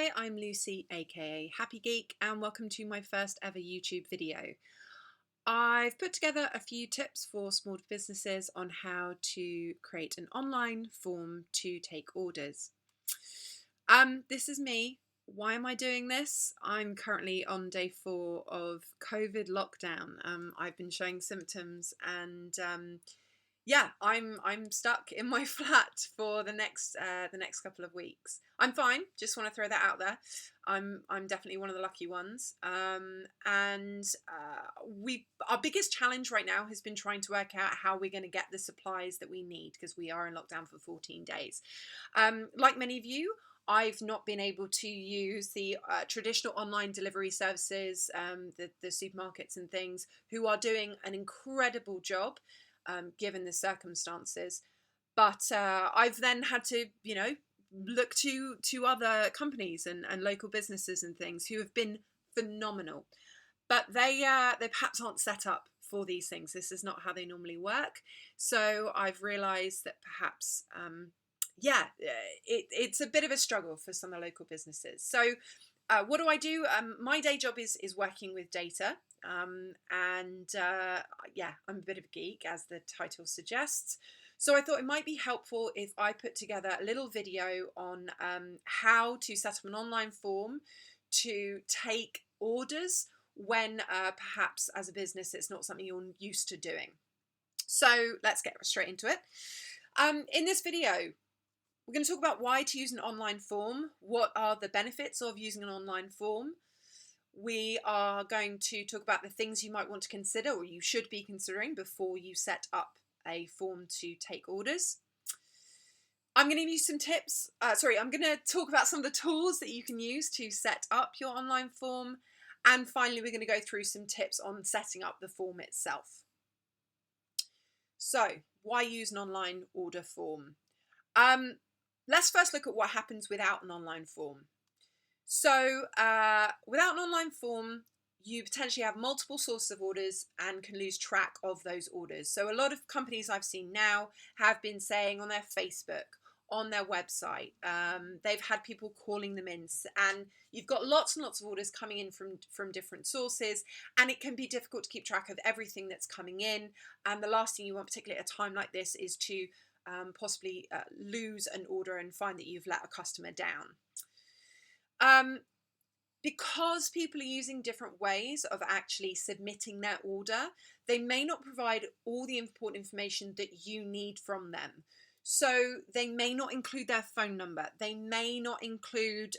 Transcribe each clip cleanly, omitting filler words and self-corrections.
Hi, I'm Lucy, aka Happy Geek, and welcome to my first ever YouTube video. I've put together a few tips for small businesses on how to create an online form to take orders. This is me. Why am I doing this? I'm currently on day 4 of COVID lockdown. I've been showing symptoms and yeah, I'm stuck in my flat for the next couple of weeks. I'm fine. Just want to throw that out there. I'm definitely one of the lucky ones. And our biggest challenge right now has been trying to work out how we're going to get the supplies that we need because we are in lockdown for 14 days. Like many of you, I've not been able to use the traditional online delivery services, the supermarkets and things, who are doing an incredible job. Given the circumstances, but I've then had to, look to other companies and local businesses and things who have been phenomenal, but they perhaps aren't set up for these things. This is not how they normally work. So I've realised that perhaps, it's a bit of a struggle for some of the local businesses. So what do? My day job is working with data. I'm a bit of a geek, as the title suggests. So I thought it might be helpful if I put together a little video on how to set up an online form to take orders when perhaps as a business it's not something you're used to doing. So let's get straight into it. In this video, we're going to talk about why to use an online form, what are the benefits of using an online form. We are going to talk about the things you might want to consider or you should be considering before you set up a form to take orders. I'm going to give you some tips. I'm going to talk about some of the tools that you can use to set up your online form. And finally, we're going to go through some tips on setting up the form itself. So, why use an online order form? Let's first look at what happens without an online form. So without an online form, you potentially have multiple sources of orders and can lose track of those orders. So a lot of companies I've seen now have been saying on their Facebook, on their website, they've had people calling them in, and you've got lots and lots of orders coming in from different sources, and it can be difficult to keep track of everything that's coming in. And the last thing you want, particularly at a time like this, is to possibly lose an order and find that you've let a customer down. Because people are using different ways of actually submitting their order, they may not provide all the important information that you need from them. So they may not include their phone number. They may not include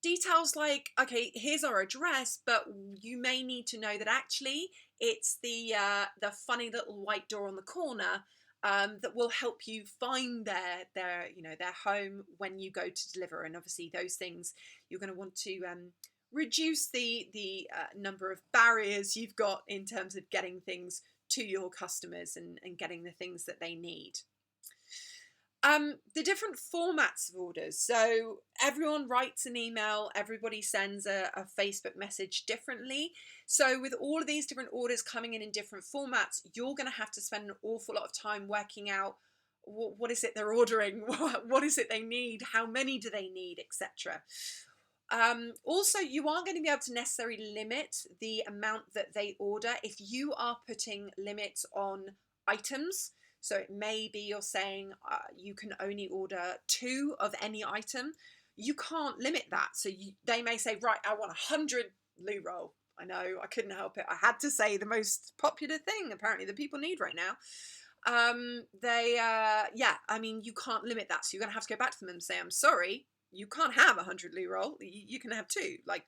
details like, okay, here's our address, but you may need to know that actually it's the funny little white door on the corner that will help you find their home when you go to deliver. And obviously those things you're going to want to reduce the number of barriers you've got in terms of getting things to your customers and getting the things that they need. The different formats of orders. So everyone writes an email, everybody sends a Facebook message differently. So with all of these different orders coming in different formats, you're going to have to spend an awful lot of time working out what is it they're ordering, what is it they need, how many do they need, etc. Also, you aren't going to be able to necessarily limit the amount that they order if you are putting limits on items. So it may be you're saying you can only order 2 of any item. You can't limit that. So they may say, right, I want 100 loo roll. I know, I couldn't help it. I had to say the most popular thing apparently that people need right now. You can't limit that. So you're going to have to go back to them and say, I'm sorry, you can't have 100 loo roll. You can have 2, like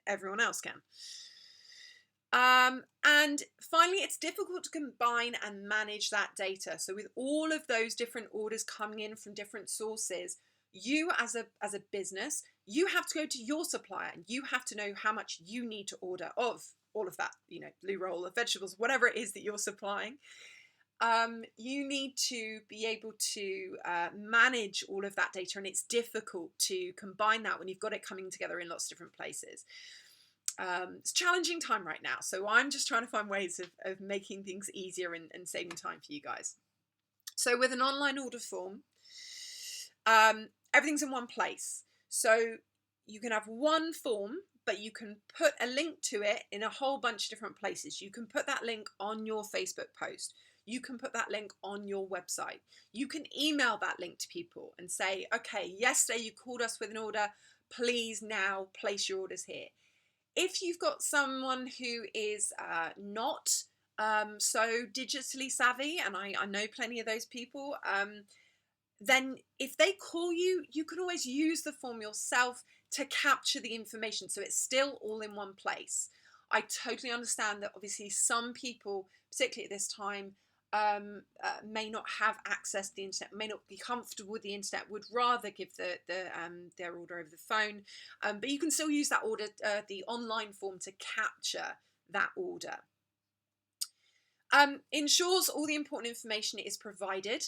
everyone else can. And finally, it's difficult to combine and manage that data. So with all of those different orders coming in from different sources, you as a business, you have to go to your supplier and you have to know how much you need to order of all of that, loo roll of vegetables, whatever it is that you're supplying. You need to be able to manage all of that data, and it's difficult to combine that when you've got it coming together in lots of different places. It's a challenging time right now, so I'm just trying to find ways of making things easier and saving time for you guys. So with an online order form, everything's in one place. So you can have one form, but you can put a link to it in a whole bunch of different places. You can put that link on your Facebook post. You can put that link on your website. You can email that link to people and say, okay, yesterday you called us with an order. Please now place your orders here. If you've got someone who is not so digitally savvy, and I know plenty of those people, then if they call you, you can always use the form yourself to capture the information so it's still all in one place. I totally understand that obviously some people, particularly at this time, may not have access to the internet, may not be comfortable with the internet, would rather give their order over the phone, but you can still use that order, the online form, to capture that order. Ensures all the important information is provided.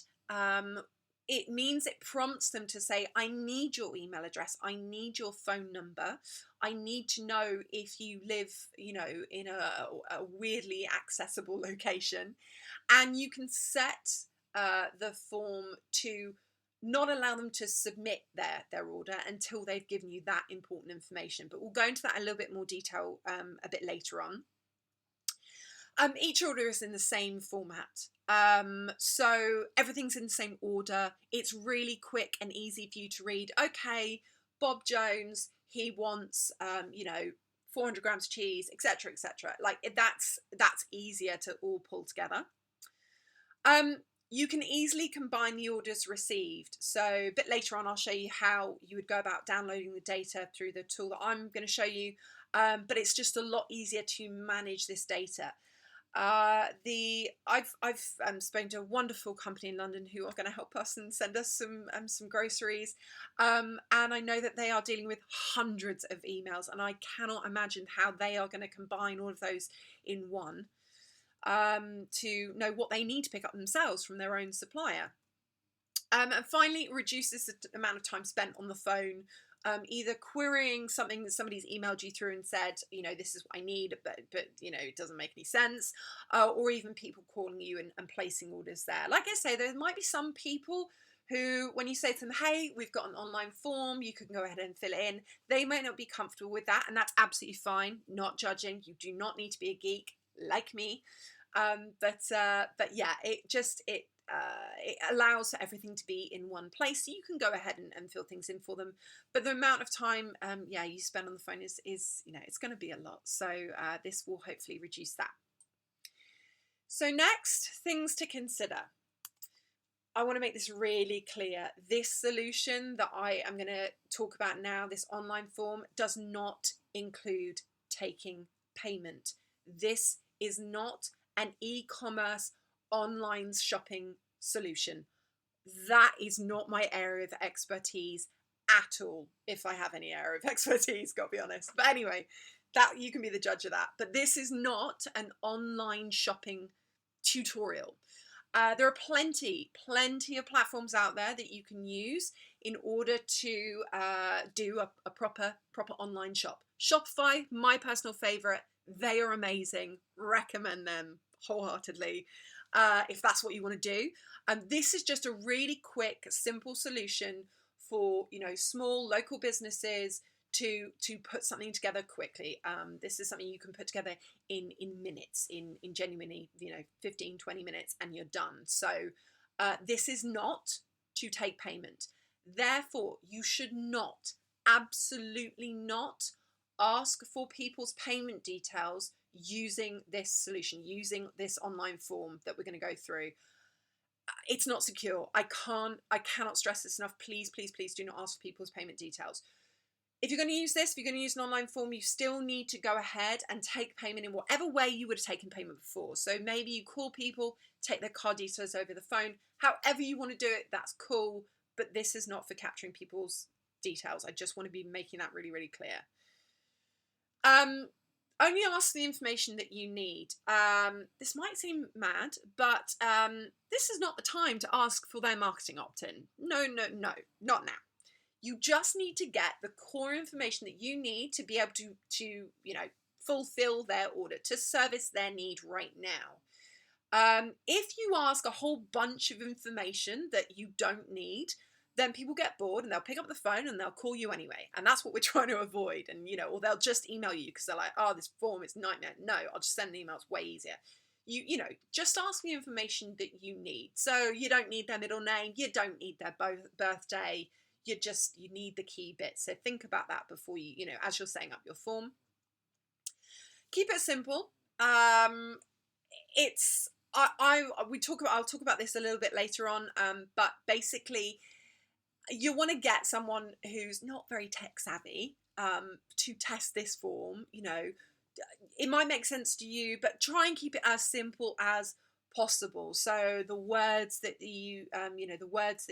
It means it prompts them to say, I need your email address, I need your phone number, I need to know if you live, you know, in a weirdly accessible location. And you can set the form to not allow them to submit their order until they've given you that important information. But we'll go into that in a little bit more detail a bit later on. Each order is in the same format. So everything's in the same order. It's really quick and easy for you to read. Okay, Bob Jones, he wants, you know, 400 grams of cheese, etc., etc. Like that's easier to all pull together. You can easily combine the orders received. So a bit later on, I'll show you how you would go about downloading the data through the tool that I'm going to show you. But it's just a lot easier to manage this data. I've spoken to a wonderful company in London who are going to help us and send us some groceries, and I know that they are dealing with hundreds of emails, and I cannot imagine how they are going to combine all of those in one to know what they need to pick up themselves from their own supplier. And finally, it reduces the amount of time spent on the phone, either querying something that somebody's emailed you through and said, you know, this is what I need, but you know, it doesn't make any sense, or even people calling you and placing orders there. Like I say, there might be some people who, when you say to them, hey, we've got an online form, you can go ahead and fill it in, they might not be comfortable with that, and that's absolutely fine. Not judging. You do not need to be a geek like me, but yeah, it allows for everything to be in one place, so you can go ahead and fill things in for them. But the amount of time, yeah, you spend on the phone is you know, it's going to be a lot. So this will hopefully reduce that. So next, things to consider. I want to make this really clear. This solution that I am going to talk about now, this online form, does not include taking payment. This is not an e-commerce online shopping solution. That is not my area of expertise at all, if I have any area of expertise, gotta be honest. But anyway, that you can be the judge of that. But this is not an online shopping tutorial. There are plenty of platforms out there that you can use in order to do a proper online shop. Shopify, my personal favorite. They are amazing. Recommend them wholeheartedly if that's what you want to do. This is just a really quick, simple solution for, you know, small local businesses to put something together quickly. This is something you can put together in minutes, in genuinely, you know, 15-20 minutes, and you're done. So this is not to take payment. Therefore, you should not, absolutely not, ask for people's payment details using this solution, using this online form that we're going to go through. It's not secure. I cannot stress this enough. Please, please, please do not ask for people's payment details. If you're going to use this, if you're going to use an online form, you still need to go ahead and take payment in whatever way you would have taken payment before. So maybe you call people, take their card details over the phone. However you want to do it, that's cool. But this is not for capturing people's details. I just want to be making that really, really clear. Only ask the information that you need. This might seem mad, but this is not the time to ask for their marketing opt-in. No, not now. You just need to get the core information that you need to be able to you know, fulfill their order, to service their need right now. If you ask a whole bunch of information that you don't need, then people get bored and they'll pick up the phone and they'll call you anyway. And that's what we're trying to avoid. And, you know, or they'll just email you because they're like, oh, this form is a nightmare. No, I'll just send an email. It's way easier. You know, just ask the information that you need. So you don't need their middle name. You don't need their birthday. You need the key bits. So think about that before you know, as you're setting up your form. Keep it simple. I'll talk about this a little bit later on. But basically, you want to get someone who's not very tech savvy to test this form. You know, it might make sense to you, but try and keep it as simple as possible. So the words that you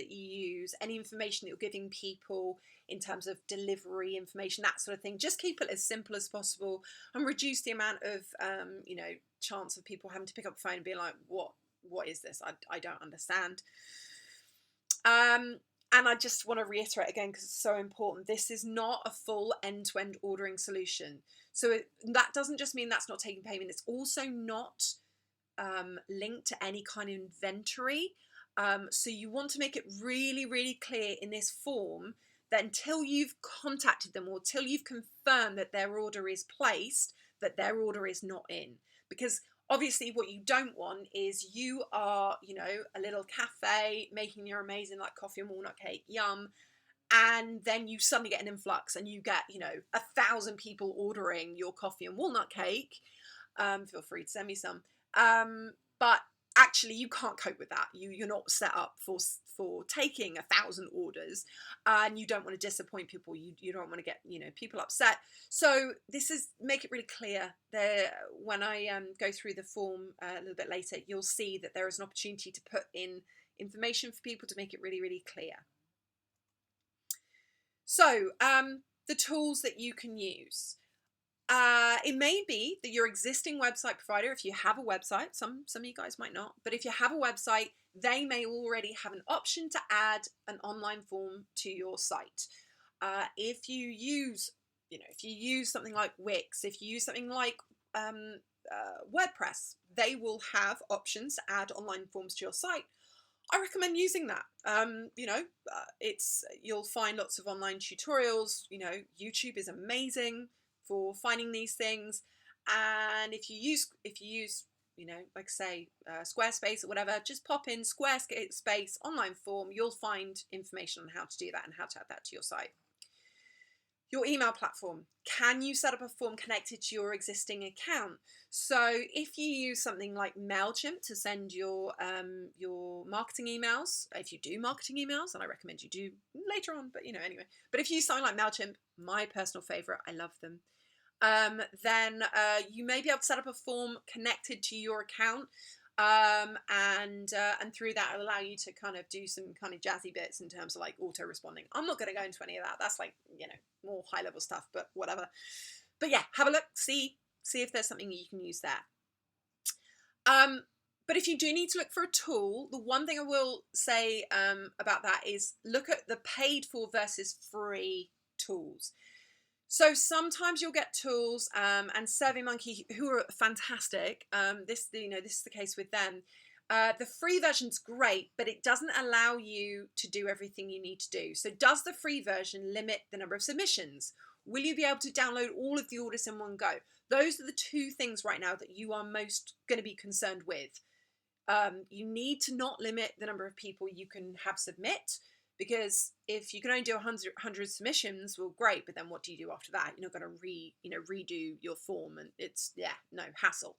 use, any information that you're giving people in terms of delivery information, that sort of thing, just keep it as simple as possible and reduce the amount of chance of people having to pick up the phone and be like, what is this? I don't understand. And I just want to reiterate again, because it's so important, this is not a full end-to-end ordering solution. So that doesn't just mean that's not taking payment. It's also not linked to any kind of inventory. So you want to make it really, really clear in this form that until you've contacted them or till you've confirmed that their order is placed, that their order is not in. Because obviously what you don't want is you are, you know, a little cafe making your amazing like coffee and walnut cake, yum, and then you suddenly get an influx and you get, you know, 1,000 people ordering your coffee and walnut cake. Feel free to send me some. But actually you can't cope with that. You're not set up for taking 1,000 orders, and you don't want to disappoint people. You don't want to get, you know, people upset. So this is, make it really clear there. When I go through the form a little bit later, you'll see that there is an opportunity to put in information for people to make it really, really clear. So the tools that you can use. It may be that your existing website provider, if you have a website, some of you guys might not, but if you have a website, they may already have an option to add an online form to your site. If you use something like Wix, if you use something like WordPress, they will have options to add online forms to your site. I recommend using that. You'll find lots of online tutorials. You know, YouTube is amazing for finding these things. And if you use, you know, like say Squarespace or whatever, just pop in Squarespace online form. You'll find information on how to do that and how to add that to your site. Your email platform. Can you set up a form connected to your existing account? So if you use something like MailChimp to send your marketing emails, if you do marketing emails, and I recommend you do later on, but you know, anyway. But if you use something like MailChimp, my personal favorite, I love them. Then you may be able to set up a form connected to your account. And through that it'll allow you to kind of do some kind of jazzy bits in terms of like auto responding. I'm not going to go into any of that. That's like, you know, more high level stuff, but whatever. But yeah, have a look, see if there's something you can use there. But if you do need to look for a tool, the one thing I will say about that is look at the paid for versus free tools. So sometimes you'll get tools, and SurveyMonkey, who are fantastic. This is the case with them. The free version's great, but it doesn't allow you to do everything you need to do. So does the free version limit the number of submissions? Will you be able to download all of the orders in one go? Those are the two things right now that you are most going to be concerned with. You need to not limit the number of people you can have submit. Because if you can only do 100 submissions, well, great, but then what do you do after that? You're not going to redo your form, and it's, yeah, no, hassle.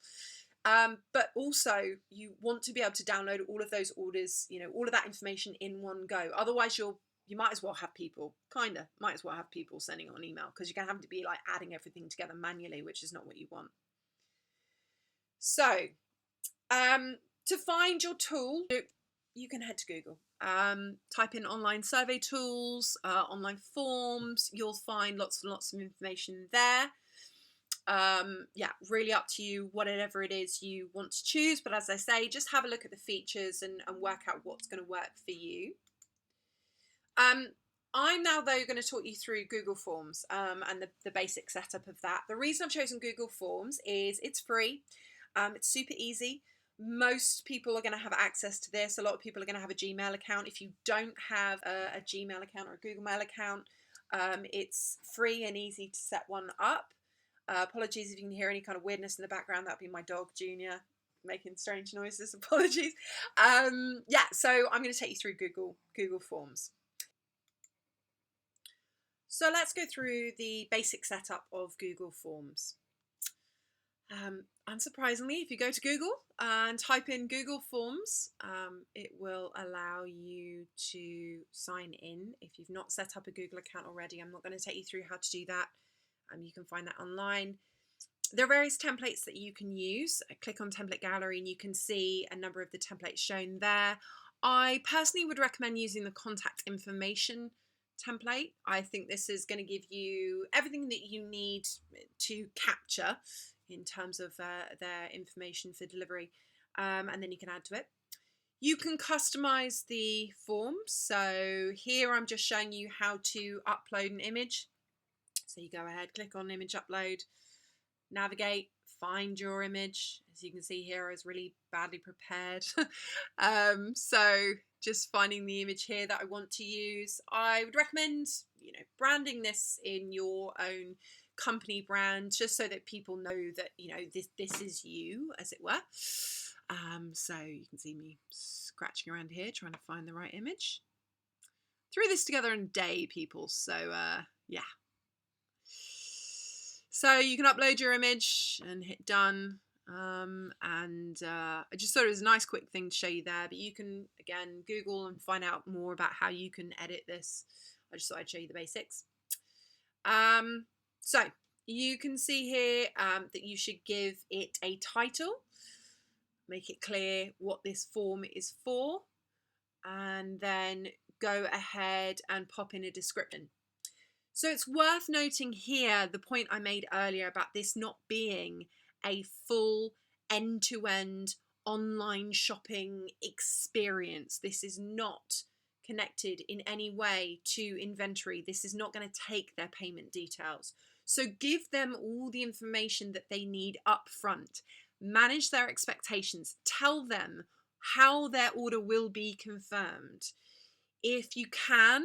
But also you want to be able to download all of those orders, you know, all of that information in one go. Otherwise you might as well have people sending on email, because you're going to have to be like adding everything together manually, which is not what you want. So to find your tool, you can head to Google. Type in online survey tools, online forms. You'll find lots and lots of information there. Yeah, really up to you, whatever it is you want to choose. But as I say, just have a look at the features and work out what's going to work for you. I'm now, though, going to talk you through Google Forms and the basic setup of that. The reason I've chosen Google Forms is it's free. It's super easy. Most people are going to have access to this. A lot of people are going to have a Gmail account. If you don't have a Gmail account or a Google Mail account, it's free and easy to set one up. Apologies if you can hear any kind of weirdness in the background. That'd be my dog Junior making strange noises. Apologies. Yeah, so I'm going to take you through Google Forms. So let's go through the basic setup of Google Forms. Unsurprisingly, if you go to Google and type in Google Forms, it will allow you to sign in if you've not set up a Google account already. I'm not going to take you through how to do that. You can find that online. There are various templates that you can use. Click on Template Gallery and you can see a number of the templates shown there. I personally would recommend using the contact information template. I think this is going to give you everything that you need to capture in terms of their information for delivery, and then you can add to it. You can customize the forms. So here I'm just showing you how to upload an image. So you go ahead, click on image upload, navigate, find your image. As you can see here, I was really badly prepared. So just finding the image here that I want to use. I would recommend, branding this in your own company brand, just so that people know that, this is you, as it were. So you can see me scratching around here, trying to find the right image. Threw this together in a day, people. So, yeah. So you can upload your image and hit done. I just thought it was a nice quick thing to show you there, but you can, again, Google and find out more about how you can edit this. I just thought I'd show you the basics. So you can see here that you should give it a title, make it clear what this form is for, and then go ahead and pop in a description. So it's worth noting here the point I made earlier about this not being a full end-to-end online shopping experience. This is not connected in any way to inventory. This is not going to take their payment details. So give them all the information that they need up front. Manage their expectations. Tell them how their order will be confirmed. If you can,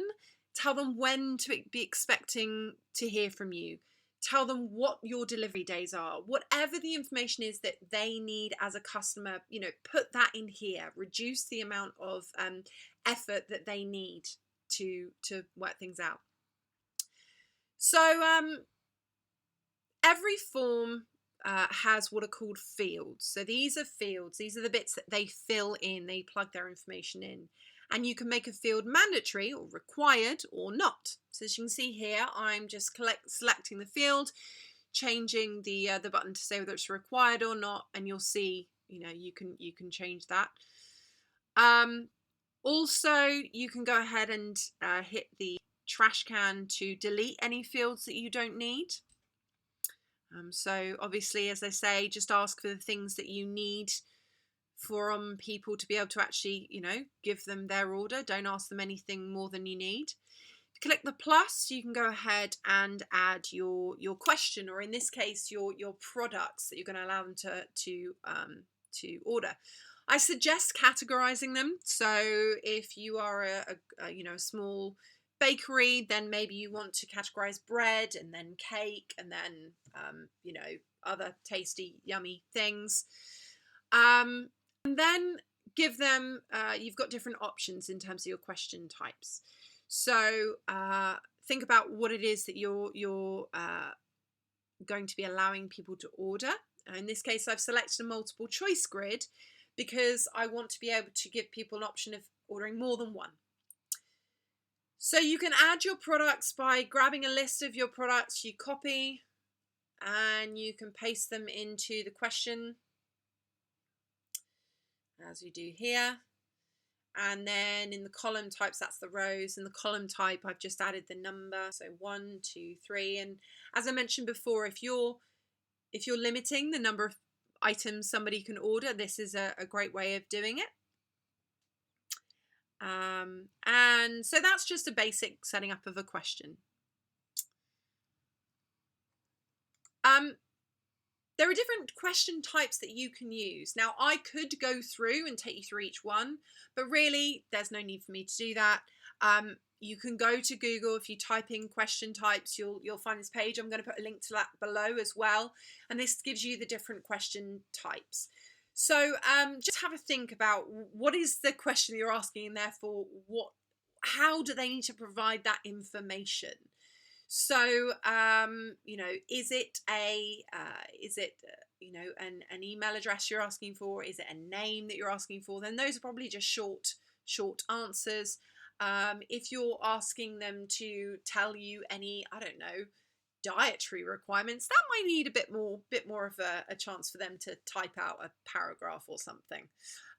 tell them when to be expecting to hear from you. Tell them what your delivery days are. Whatever the information is that they need as a customer, put that in here. Reduce the amount of effort that they need to work things out. So every form has what are called fields. So these are fields. These are the bits that they fill in. They plug their information in. And you can make a field mandatory or required or not. So as you can see here, I'm just selecting the field, changing the button to say whether it's required or not, and you'll see, you can change that. Also, you can go ahead and hit the trash can to delete any fields that you don't need. So obviously, as I say, just ask for the things that you need from people to be able to actually, give them their order. Don't ask them anything more than you need. Click the plus, you can go ahead and add your question, or in this case, your products that you're going to allow them to order. I suggest categorizing them. So if you are a small bakery, then maybe you want to categorize bread and then cake and then other tasty, yummy things. And then give them, you've got different options in terms of your question types. So think about what it is that you're going to be allowing people to order. In this case, I've selected a multiple choice grid because I want to be able to give people an option of ordering more than one. So you can add your products by grabbing a list of your products, you copy, and you can paste them into the question, as we do here. And then in the column types, that's the rows. In the column type, I've just added the number. So 1, 2, 3. And as I mentioned before, if you're limiting the number of items somebody can order, this is a great way of doing it. And so that's just a basic setting up of a question. There are different question types that you can use. Now, I could go through and take you through each one, but really there's no need for me to do that. You can go to Google. If you type in question types, you'll find this page. I'm going to put a link to that below as well. And this gives you the different question types. So just have a think about what is the question you're asking, and therefore how do they need to provide that information? So, is it an email address you're asking for? Is it a name that you're asking for? Then those are probably just short answers. If you're asking them to tell you any, I don't know, dietary requirements, that might need a bit more of a chance for them to type out a paragraph or something.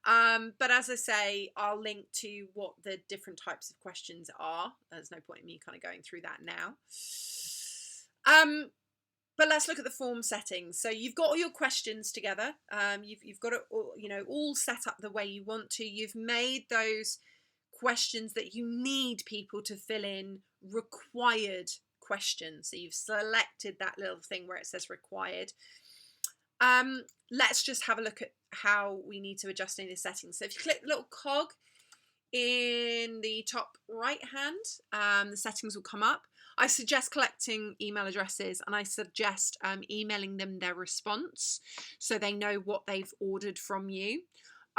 But as I say, I'll link to what the different types of questions are. There's no point in me kind of going through that now. But let's look at the form settings. So you've got all your questions together. You've got it all set up the way you want to. You've made those questions that you need people to fill in required questions. So you've selected that little thing where it says required. Let's just have a look at how we need to adjust any of the settings. So if you click the little cog in the top right hand, the settings will come up. I suggest collecting email addresses, and I suggest emailing them their response so they know what they've ordered from you.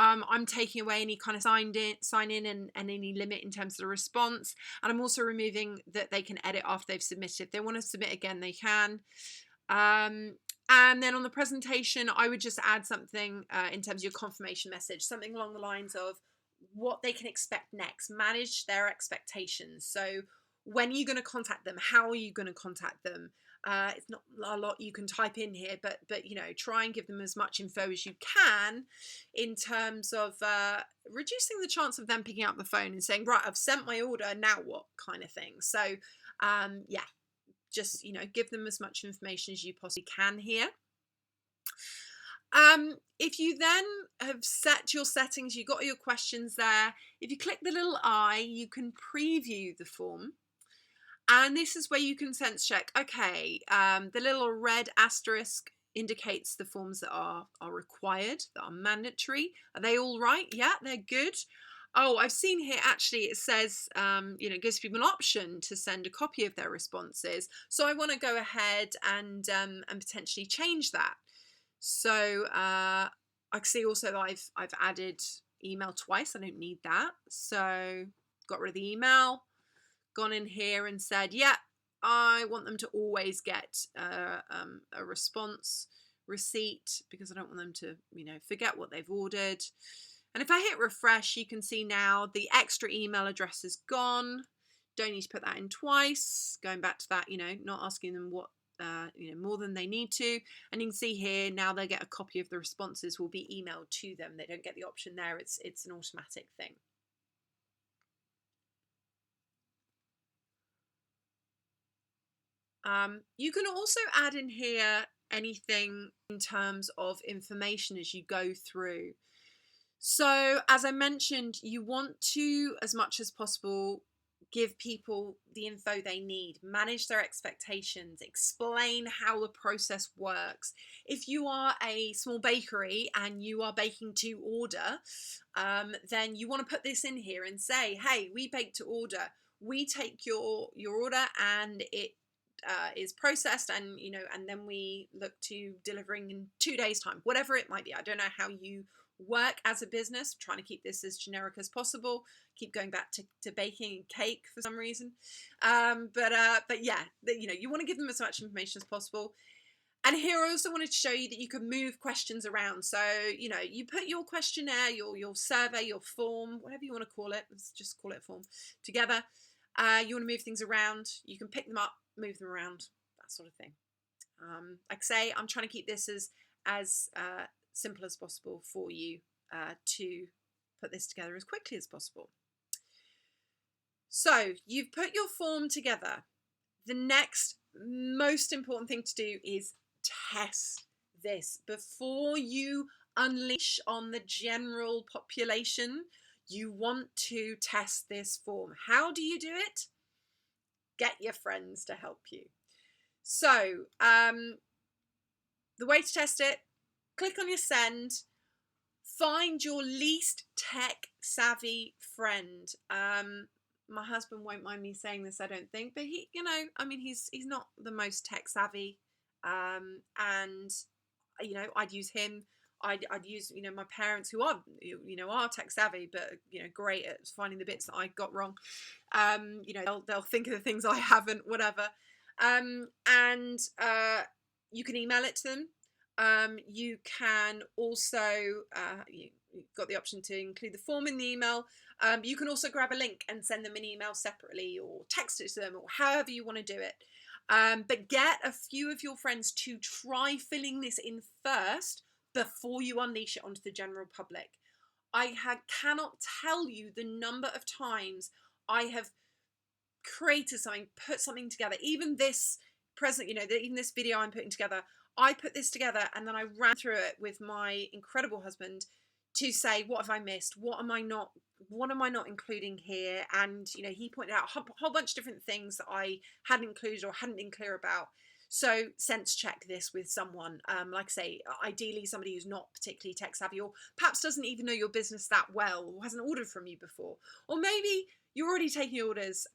I'm taking away any kind of sign in and any limit in terms of the response. And I'm also removing that they can edit after they've submitted. If they want to submit again, they can. And then on the presentation, I would just add something in terms of your confirmation message, something along the lines of what they can expect next, manage their expectations. So when are you going to contact them? How are you going to contact them? It's not a lot you can type in here, but try and give them as much info as you can in terms of reducing the chance of them picking up the phone and saying, right, I've sent my order, now what, kind of thing. So just give them as much information as you possibly can here. If you then have set your settings, you've got your questions there. If you click the little eye, you can preview the form. And this is where you can sense check. Okay, the little red asterisk indicates the forms that are required, that are mandatory. Are they all right? Yeah, they're good. Oh, I've seen here actually it says, gives people an option to send a copy of their responses. So I want to go ahead and potentially change that. So I can see also that I've added email twice. I don't need that. So got rid of the email. Gone in here and said, yeah, I want them to always get a response receipt because I don't want them to, forget what they've ordered. And if I hit refresh, you can see now the extra email address is gone. Don't need to put that in twice. Going back to that, not asking them what, more than they need to. And you can see here now they get a copy of the responses will be emailed to them. They don't get the option there. It's an automatic thing. You can also add in here anything in terms of information as you go through. So as I mentioned, you want to, as much as possible, give people the info they need, manage their expectations, explain how the process works. If you are a small bakery and you are baking to order, then you want to put this in here and say, hey, we bake to order. We take your order and it is processed and and then we look to delivering in 2 days time, whatever it might be. I don't know how you work as a business. I'm trying to keep this as generic as possible, keep going back to baking and cake for some reason, but yeah, you want to give them as much information as possible. And here I also wanted to show you that you can move questions around. So you put your questionnaire, your survey, your form, whatever you want to call it, let's just call it a form, together. You want to move things around, you can pick them up, move them around, that sort of thing. Like I say, I'm trying to keep this as simple as possible for you to put this together as quickly as possible. So you've put your form together. The next most important thing to do is test this before you unleash on the general population. You want to test this form. How do you do it? Get your friends to help you. So the way to test it, click on your send, find your least tech savvy friend. My husband won't mind me saying this, I don't think, but he, you know, I mean, he's not the most tech savvy, and you know, I'd use him. I'd use, you know, my parents, who are, you know, are tech savvy, but, you know, great at finding the bits that I got wrong. You know, they'll think of the things I haven't, whatever. And you can email it to them. You can also, you've got the option to include the form in the email. You can also grab a link and send them an email separately, or text it to them, or however you want to do it. But get a few of your friends to try filling this in first before you unleash it onto the general public. I cannot tell you the number of times I have created something, put something together, even this present, you know, even this video I'm putting together, I put this together and then I ran through it with my incredible husband to say, what have I missed? What am I not including here? And, you know, he pointed out a whole bunch of different things that I hadn't included or hadn't been clear about. So sense check this with someone, like I say, ideally somebody who's not particularly tech savvy, or perhaps doesn't even know your business that well, or hasn't ordered from you before. Or maybe you're already taking orders,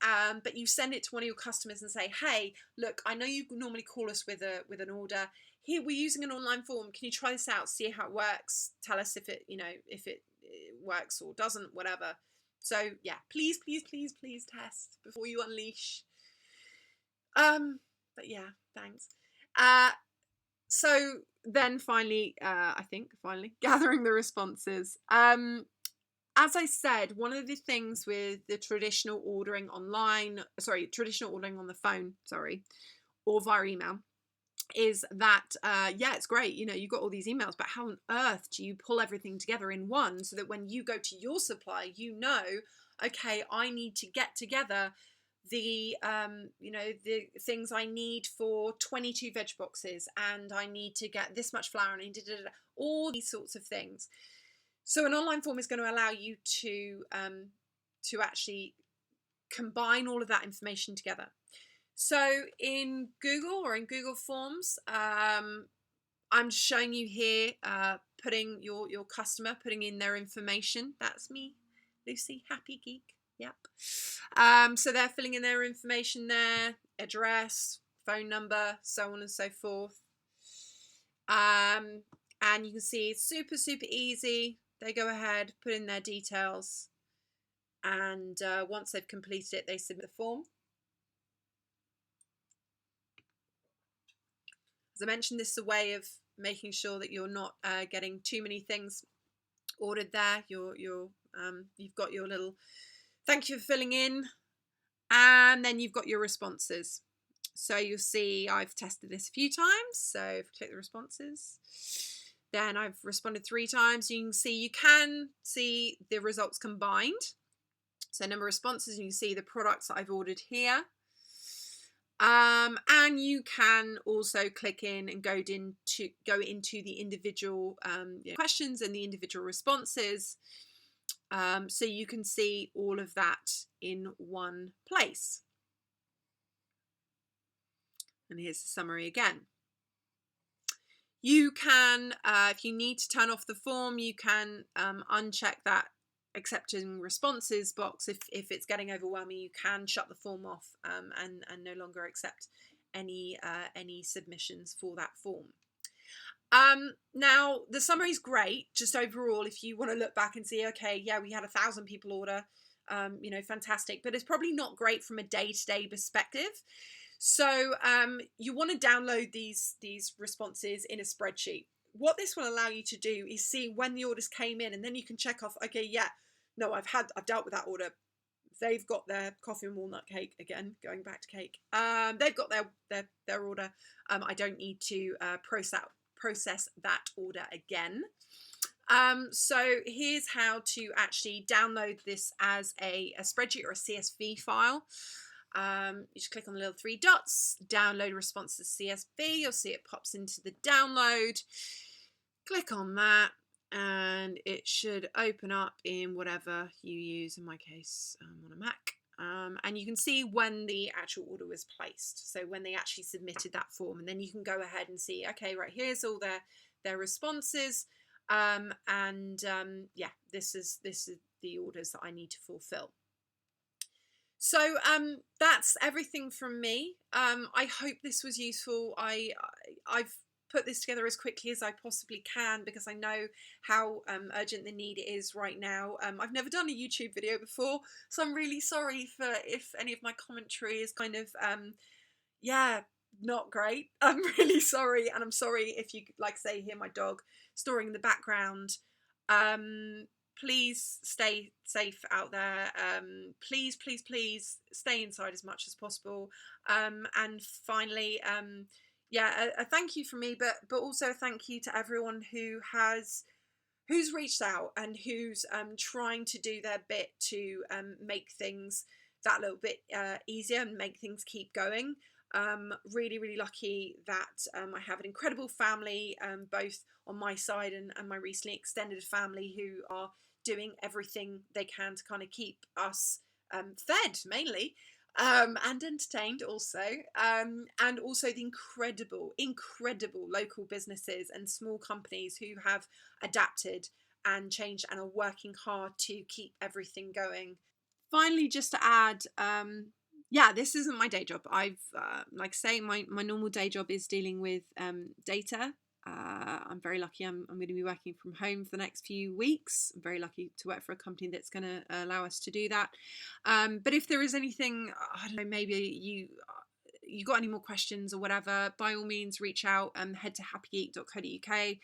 but you send it to one of your customers and say, hey, look, I know you normally call us with an order. Here, we're using an online form. Can you try this out, see how it works? Tell us if it, you know, if it works or doesn't, whatever. So yeah, please, please, please, please test before you unleash. But yeah, thanks. So then finally, gathering the responses. As I said, one of the things with the traditional ordering on the phone, or via email, is that, yeah, it's great. You know, you've got all these emails, but how on earth do you pull everything together in one so that when you go to your supplier, you know, okay, I need to get together the you know, the things I need for 22 veg boxes, and I need to get this much flour, and I need all these sorts of things. So an online form is going to allow you to actually combine all of that information together. So in Google, or in Google Forms, I'm just showing you here, putting your customer, putting in their information. That's me, Lucy, Happy Geek. Yep. So they're filling in their information there, address, phone number, so on and so forth. And you can see it's super, super easy. They go ahead, put in their details, and once they've completed it, they submit the form. As I mentioned, this is a way of making sure that you're not getting too many things ordered there. You've got your little thank you for filling in, and then you've got your responses. So you'll see I've tested this a few times. So if I click the responses, then I've responded 3 times. You can see the results combined. So number of responses, you can see the products that I've ordered here. And you can also click in and go into the individual questions and the individual responses. So you can see all of that in one place. And here's the summary again. You can, if you need to turn off the form, you can uncheck that accepting responses box. If it's getting overwhelming, you can shut the form off and no longer accept any submissions for that form. Now the summary is great, just overall, if you want to look back and see, okay, yeah, we had 1,000 people order, you know, fantastic, but it's probably not great from a day-to-day perspective. So you want to download these responses in a spreadsheet. What this will allow you to do is see when the orders came in, and then you can check off, okay, yeah, no, I've dealt with that order. They've got their coffee and walnut cake, again, going back to cake. They've got their order. I don't need to process that order again. So here's how to actually download this as a spreadsheet or a CSV file. You just click on the little 3 dots, download response to CSV. You'll see it pops into the download. Click on that, and it should open up in whatever you use. In my case, I'm on a Mac. And you can see when the actual order was placed, so when they actually submitted that form, and then you can go ahead and see, okay, right, here's all their responses, yeah, this is the orders that I need to fulfill. So that's everything from me. I hope this was useful. I've put this together as quickly as I possibly can because I know how urgent the need is right now. I've never done a YouTube video before, so I'm really sorry for if any of my commentary is kind of yeah, not great. I'm really sorry, and I'm sorry if you, like, say, hear my dog snoring in the background. Please stay safe out there. Please, please, please stay inside as much as possible. And finally, yeah, a thank you from me, but also a thank you to everyone who's reached out and who's trying to do their bit to make things that little bit easier and make things keep going. Really, really lucky that I have an incredible family, both on my side and my recently extended family, who are doing everything they can to kind of keep us fed, mainly, and entertained also, and also the incredible local businesses and small companies who have adapted and changed and are working hard to keep everything going. Finally, just to add, yeah, this isn't my day job. I've, like I say, my normal day job is dealing with data. I'm very lucky. I'm going to be working from home for the next few weeks. I'm very lucky to work for a company that's going to allow us to do that. But if there is anything, I don't know, maybe you got any more questions or whatever, by all means reach out. Head to happygeek.co.uk.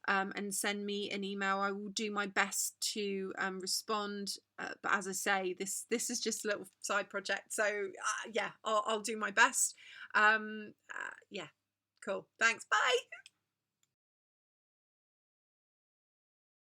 And send me an email. I will do my best to respond. But as I say, this is just a little side project. So yeah, I'll do my best. Yeah, cool. Thanks. Bye.